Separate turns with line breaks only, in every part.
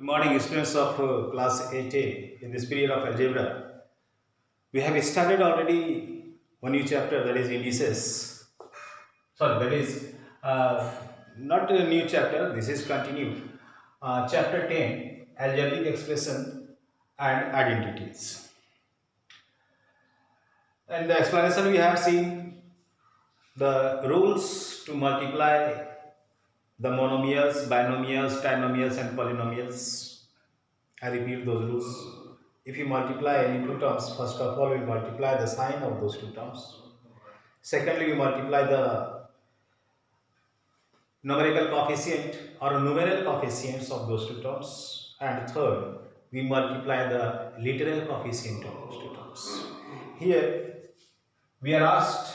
Good morning, students of class 8A. In this period of algebra, we have started already one new chapter, that is indices. Sorry, that is not a new chapter, this is continued. Chapter 10, algebraic expression and identities. And the explanation we have seen the rules to multiply the monomials, binomials, trinomials, and polynomials. I repeat those rules. If you multiply any two terms, first of all, we multiply the sign of those two terms. Secondly, we multiply the numerical coefficient or numeral coefficients of those two terms. And third, we multiply the literal coefficient of those two terms. Here, we are asked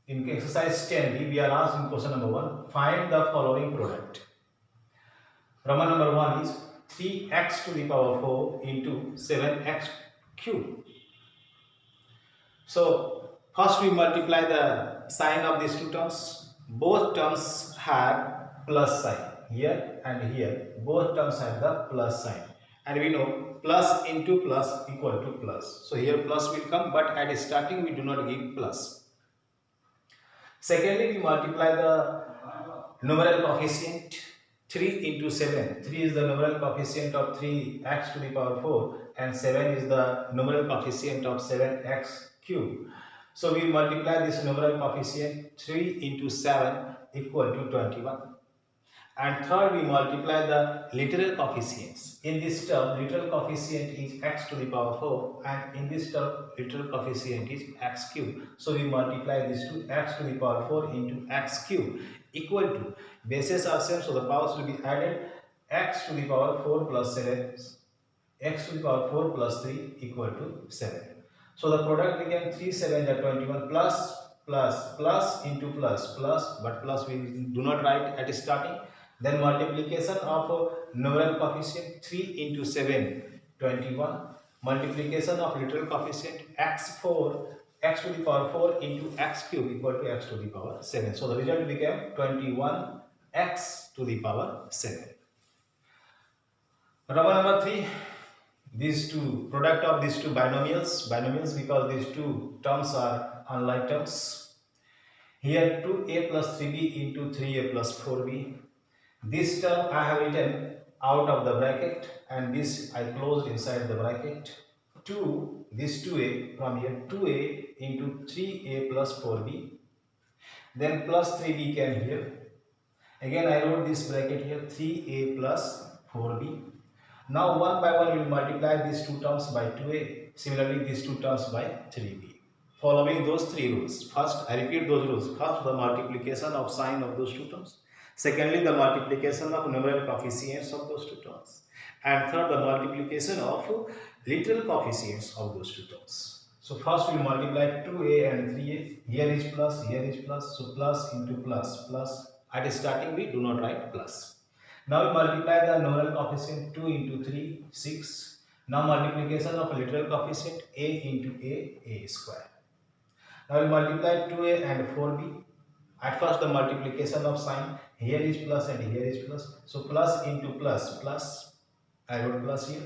in exercise 10, we are asked in question number 1, find the following product. Roman number 1 is 3x to the power 4 into 7x cube. So, first we multiply the sign of these two terms. Both terms have plus sign. Here and here, both terms have the plus sign. And we know plus into plus equal to plus. So, here plus will come, but at starting we do not give plus. Secondly, we multiply the numeral coefficient 3 into 7. 3 is the numeral coefficient of 3x to the power 4 and 7 is the numeral coefficient of 7x cube. So we multiply this numeral coefficient 3 into 7 equal to 21. And third, we multiply the literal coefficients. In this term, literal coefficient is x to the power 4 and in this term, literal coefficient is x cube. So we multiply this to x to the power 4 into x cube equal to, bases are same, so the powers will be added, x to the power 4 plus 7, x to the power 4 plus 3 equal to 7. So the product became 3 7 are 21 plus into plus, but plus we do not write at starting. Then multiplication of numeral coefficient 3 into 7, 21. Multiplication of literal coefficient x to the power 4 into x cube equal to x to the power 7. So the result became 21x to the power 7. Roman number 3, these two product of these two binomials because these two terms are unlike terms. Here 2a plus 3b into 3a plus 4b. This term I have written out of the bracket and this I closed inside the bracket. 2, this 2a from here, 2a into 3a plus 4b. Then plus 3b came here. Again I wrote this bracket here, 3a plus 4b. Now one by one we will multiply these two terms by 2a. Similarly these two terms by 3b. Following those three rules. First, I repeat those rules. First, the multiplication of sign of those two terms. Secondly, the multiplication of numeral coefficients of those two terms. And third, the multiplication of literal coefficients of those two terms. So first we multiply 2a and 3a. Here is plus, here is plus. So plus into plus. At starting we do not write plus. Now we multiply the numeral coefficient 2 into 3, 6. Now multiplication of literal coefficient a into a square. Now we multiply 2a and 4b. At first the multiplication of sign, here is plus and here is plus. So plus into plus. I wrote plus here.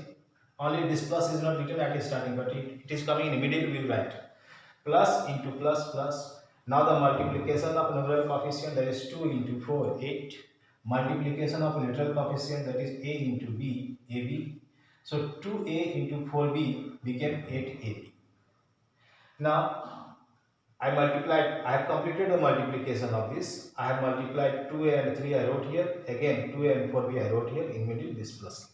Only this plus is not written at starting, but it is coming in immediately we will write. Plus into plus. Now the multiplication of numeral coefficient, that is 2 into 4, 8. Multiplication of literal coefficient, that is a into b, ab. So 2a into 4b became 8ab. Now I have completed the multiplication of this. I have multiplied 2a and 3 I wrote here. Again 2a and 4b I wrote here. In middle this plus.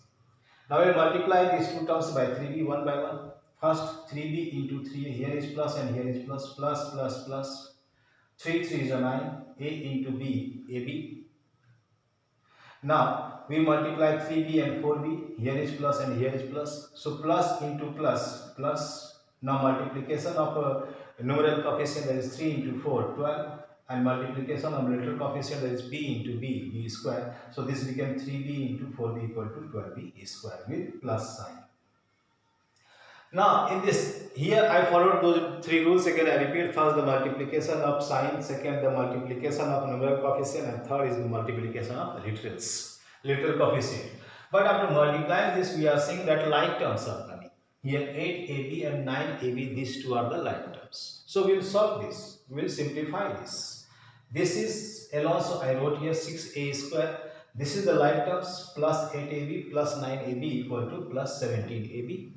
Now I will multiply these two terms by 3b one by one. First 3b into 3a. Here is plus and here is plus. 3 3 is a 9. A into b, ab. Now we multiply 3b and 4b. Here is plus and here is plus. So plus into plus. Now multiplication of numeral coefficient, that is 3 into 4, 12, and multiplication of literal coefficient, that is b into b square. So this became 3b into 4b equal to 12b square with plus sign. Now in this, here I followed those three rules. Again I repeat, first the multiplication of sign, second the multiplication of numeral coefficient, and third is the multiplication of literal coefficient. But after multiplying this, we are seeing that like terms are coming. Here 8ab and 9ab, these two are the like terms. So we will solve this. We will simplify this. This is alone, so I wrote here 6a square. This is the like terms, plus 8ab plus 9ab equal to plus 17ab.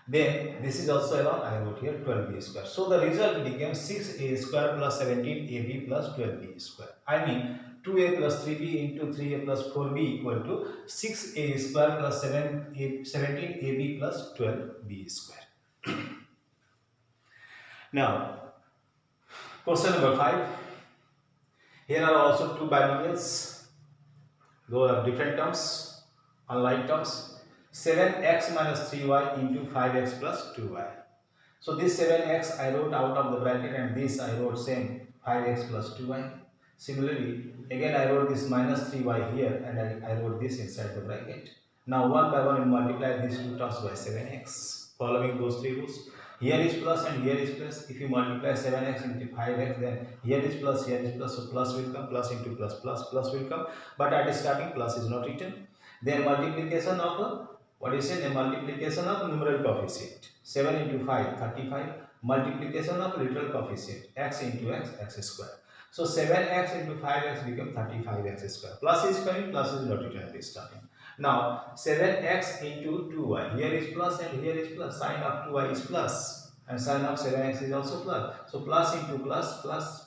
Then this is also alone, I wrote here 12b square. So the result became 6a square plus 17ab plus 12b square. I mean 2a plus 3b into 3a plus 4b equal to 6a square plus 17ab plus 12b square. Now, question number 5. Here are also two binomials. Those are different terms, unlike terms. 7x minus 3y into 5x plus 2y. So this 7x I wrote out of the bracket, and this I wrote same 5x plus 2y. Similarly, again I wrote this minus 3y here, and I wrote this inside the bracket. Now one by one we multiply these two terms by 7x, following those three rules. Here is plus and here is plus. If you multiply 7x into 5x, then here is plus, here is plus, so plus will come, plus into plus, plus will come. But at starting plus is not written. Then multiplication of what is it? A multiplication of numeral coefficient. 7 into 5, 35. Multiplication of literal coefficient. X into x, x square. So 7x into 5x become 35x square. Plus is coming, plus is not written at this starting. Now 7x into 2y. Here is plus and here is plus. Sign of 2y is plus. And sign of 7x is also plus. So plus into plus, plus.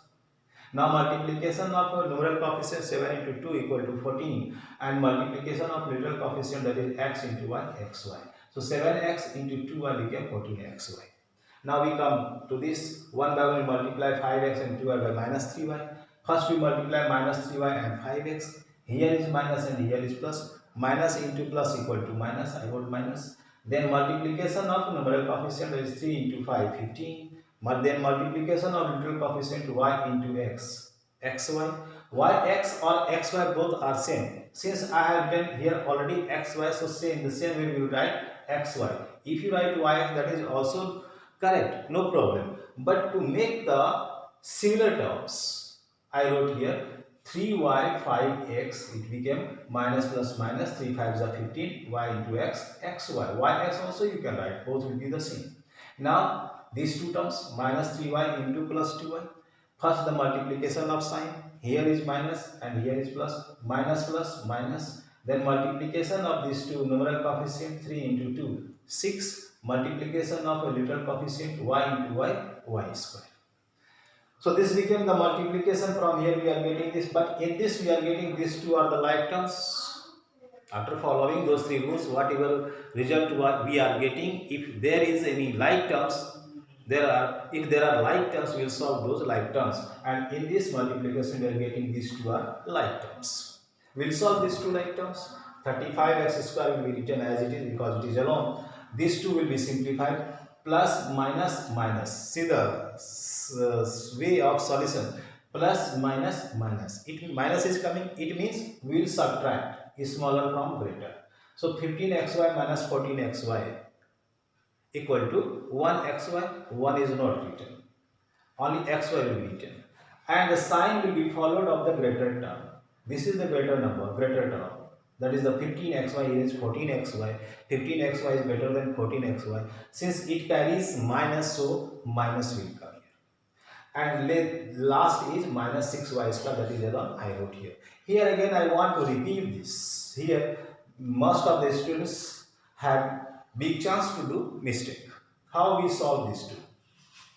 Now multiplication of numeral coefficient 7 into 2 equal to 14, and multiplication of literal coefficient, that is x into y, xy. So 7x into 2y became 14xy. Now we come to this. One by one we multiply 5x and 2y by minus 3y. First we multiply minus 3y and 5x. Here is minus and here is plus. Minus into plus equal to minus. I wrote minus. Then multiplication of numeral coefficient, that is 3 into 5, 15. Then multiplication of literal coefficient y into x, xy. Yx or xy both are same. Since I have written here already xy, so same, the same way we will write xy. If you write yx, that is also correct, no problem. But to make the similar terms, I wrote here 3y 5x, it became minus plus minus, 3 5s are 15, y into x, xy. Yx also you can write, both will be the same. Now these two terms, minus 3y into plus 2y. First the multiplication of sign. Here is minus and here is plus. Minus plus minus. Then multiplication of these two numeral coefficient, 3 into 2, 6. Multiplication of a literal coefficient y into y, y square. So this became the multiplication. From here we are getting this, but in this we are getting these two are the like terms. After following those three rules, whatever result we are getting, if there is any like terms, if there are like terms, we will solve those like terms, and in this multiplication we are getting these two are like terms. We will solve these two like terms. 35x square will be written as it is because it is alone. These two will be simplified. Plus minus minus. See the way of solution. Plus minus minus. Minus is coming. It means we will subtract smaller from greater. So 15xy minus 14xy equal to 1xy. 1 is not written. Only xy will be written. And the sign will be followed of the greater term. This is the greater number, greater term. That is the 15xy, here is 14xy. 15xy is greater than 14xy. Since it carries minus, so minus will come here. And last is minus 6y square, that is alone I wrote here. Here again I want to repeat this. Here most of the students have big chance to do mistake. How we solve this two?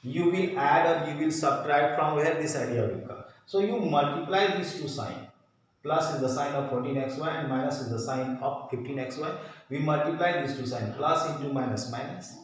You will add or you will subtract, from where this idea will come. So you multiply these two signs. Plus is the sign of 14xy and minus is the sign of 15xy. We multiply these two signs. Plus into minus, minus.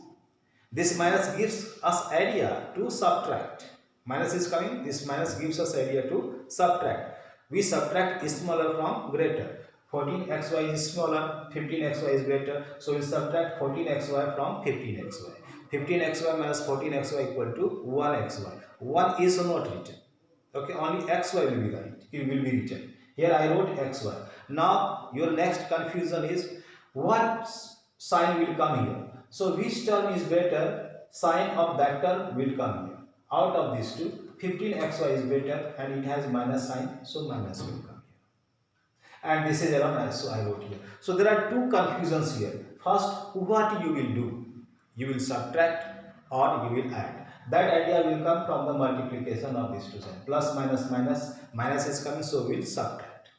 This minus gives us idea to subtract. Minus is coming. This minus gives us idea to subtract. We subtract smaller from greater. 14xy is smaller, 15xy is greater. So we subtract 14xy from 15xy. 15xy minus 14xy equal to 1xy. 1 is not written. Okay, only xy will be right. It will be written. Here I wrote xy. Now your next confusion is what sign will come here. So which term is better? Sign of that term will come here. Out of these two, 15xy is better and it has minus sign, so minus will come here. and this is alone, so I wrote here. So there are two confusions here. First, what you will do, you will subtract or you will add. That idea will come from the multiplication of these two signs. Plus minus minus, minus is coming, so we will subtract.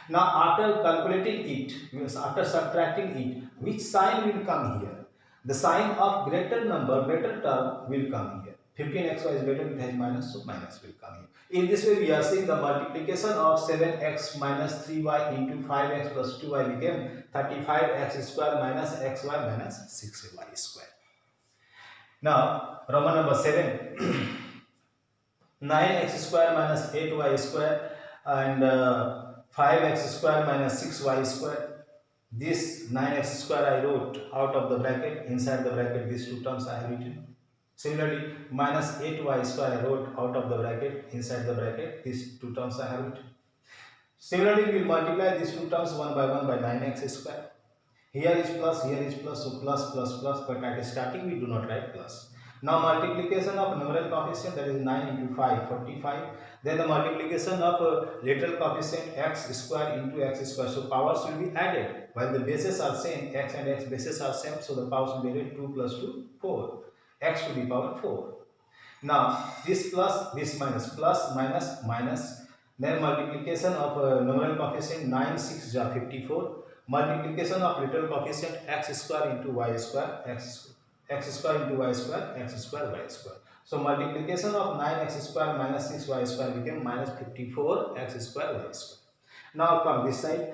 Now after calculating it, means after subtracting it, which sign will come here? The sign of greater number, greater term will come here. 15xy is greater, it has minus, so minus will come here. In this way, we are seeing the multiplication of 7x minus 3y into 5x plus 2y became 35x square minus xy minus 6y square. Now, Roman number 7, 9x square minus 8y square and 5x square minus 6y square. This 9x square I wrote out of the bracket, inside the bracket these two terms I have written. Similarly, minus 8y square I wrote out of the bracket, inside the bracket these two terms I have written. Similarly, we will multiply these two terms one by 9x square. Here is plus, so plus plus plus, but at starting we do not write plus. Now multiplication of numeral coefficient, that is 9 into 5, 45. Then the multiplication of lateral coefficient x square into x square. So powers will be added. While the bases are same, x and x bases are same, so the powers will be added 2 plus 2, 4. X to the power 4. Now this plus, this minus, plus minus minus. Then multiplication of numeral coefficient 9 6 is 54. Multiplication of literal coefficient x square into y square, x square into y square, x square y square. So multiplication of 9x square minus 6y square became minus 54x square y square. Now from this side,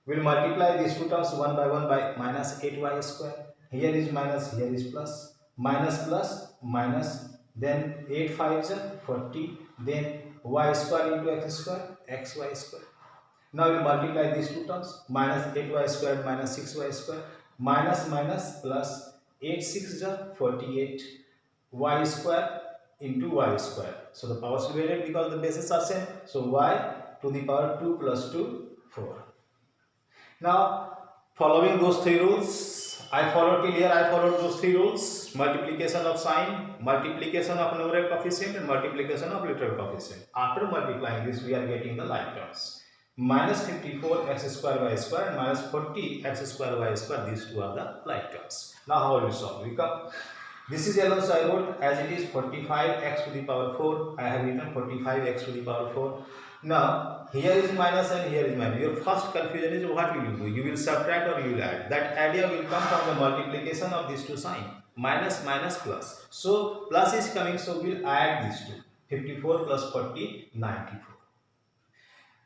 we will multiply these two terms one by minus 8y square. Here is minus, here is plus, minus plus, minus, then 8 5s are 40, then y square into x square, xy square. Now we multiply these two terms, minus 8y squared minus 6y squared, minus minus plus 8 6 is 48, y square into y square. So the powers will be added because the bases are same. So y to the power 2 plus 2, 4. Now following those three rules, I followed till here, I followed those three rules: multiplication of sign, multiplication of numeric coefficient, and multiplication of literal coefficient. After multiplying this, we are getting the like terms. Minus 54x square y square and minus 40x square y square, these two are the like terms. Now how will we solve? We come, this is alone, so I wrote as it is 45x to the power 4. I have written 45x to the power 4. Now here is minus and here is minus. Your first confusion is what will you do? You will subtract or you will add. That idea will come from the multiplication of these two signs, minus minus plus. So plus is coming, so we will add these two. 54 plus 40, 94.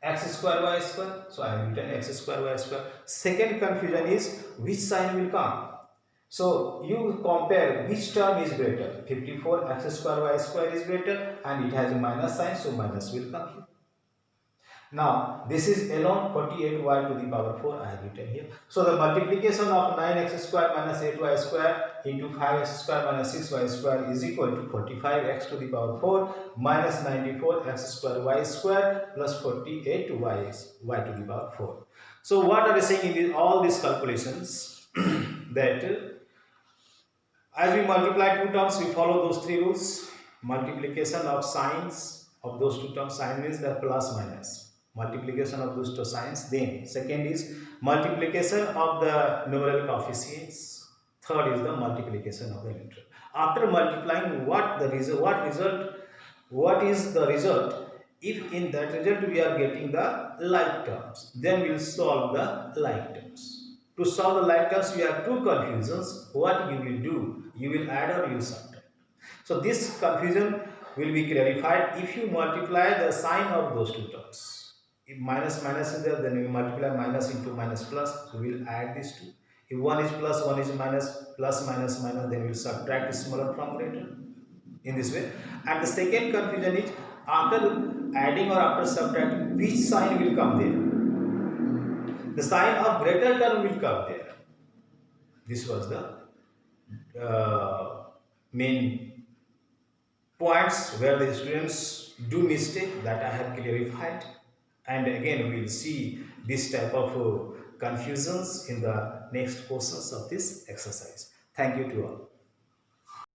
X square y square, so I have written x square y square. Second confusion is which sign will come. So you compare which term is greater. 54 x square y square is greater and it has a minus sign, so minus will come here. Now this is alone 48y to the power 4 I have written here. So the multiplication of 9x square minus 8y square into 5x square minus 6y square is equal to 45x to the power 4 minus 94x square y square plus 48y to the power 4. So what are we saying in all these calculations? That as we multiply two terms, we follow those three rules. Multiplication of signs of those two terms, sign means the plus minus. Multiplication of those two signs. Then second is multiplication of the numerical coefficients. Third is the multiplication of the literal. After multiplying, what is the result? If in that result we are getting the like terms, then we will solve the like terms. To solve the like terms, we have two confusions. What you will do? You will add or you will subtract. So this confusion will be clarified if you multiply the sign of those two terms. If minus minus is there, then we multiply minus into minus plus, so we will add these two. If one is plus, one is minus, plus minus minus, then we will subtract smaller from greater. In this way. And the second confusion is after adding or after subtracting, which sign will come there? The sign of greater term will come there. This was the main points where the students do mistake, that I have clarified. And again we will see this type of confusions in the next portions of this exercise. Thank you to all.